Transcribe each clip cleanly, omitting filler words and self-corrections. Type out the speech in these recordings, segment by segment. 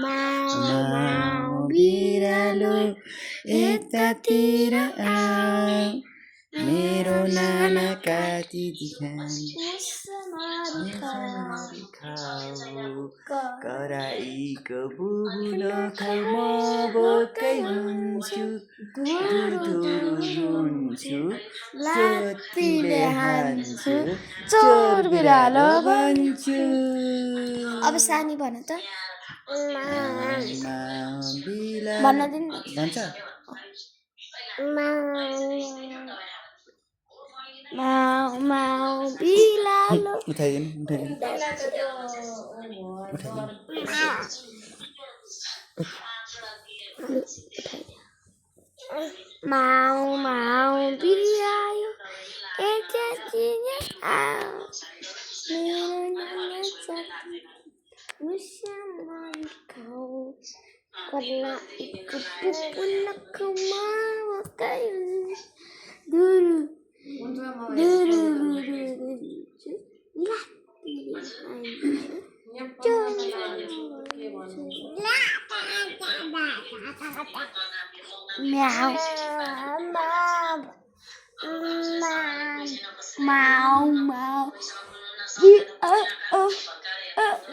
माउ माउ बिरालो यतातिर आऊ मेरो नाना काटी खाऊ कराईको बुबुलो खाऊ म बोकै हुन्छु धुरधुरु हुन्छु चोटीले हान्छु चोर बिरालो भन्छु। अब सानी भन त भन्न दिनु भन्छ माउ माउ बिरालो उठाइदिनु माउ माउ बिरालो यतातिर आऊ मेरो नाना काटी मुसम्म खाऊ कराईको बुबुलो खाऊ म बोकै हुन्छु Mau mau i o o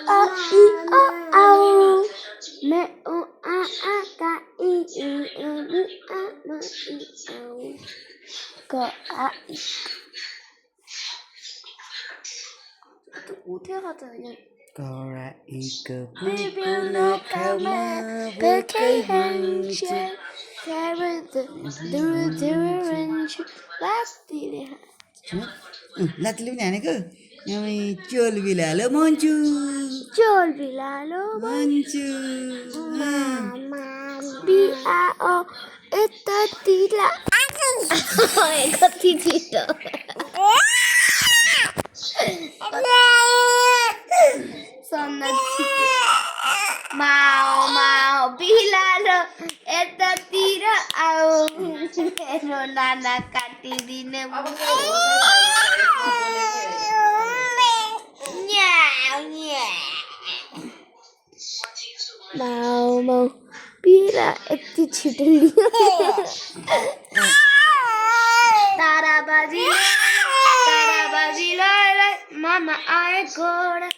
a i o au me o a ka i u u a ma i au ko a i tu uthega ta ya कराईको बुबुलो खाऊ म बोकै हुन्छु लात्तीले पनि हानेको चोल बिरालो भन्छु चोल बिरालो भन्छु बिआओ यतातिर कतितिर माउ माउ बिरालो यतातिर आऊ मेरो नाना काटिदिने माउ माउ बिरा यति छिटो तारा बाजी मामा आए घोडा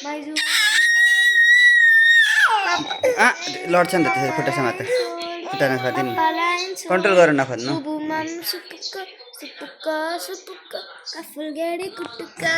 माइजू लड्छ नि त त्यसरी खुट्टा समात्दा खुट्टा नखादिनु कन्ट्रोल गरेर नखोज्नु सुपुक्क काफुलगेडी कुटुक्का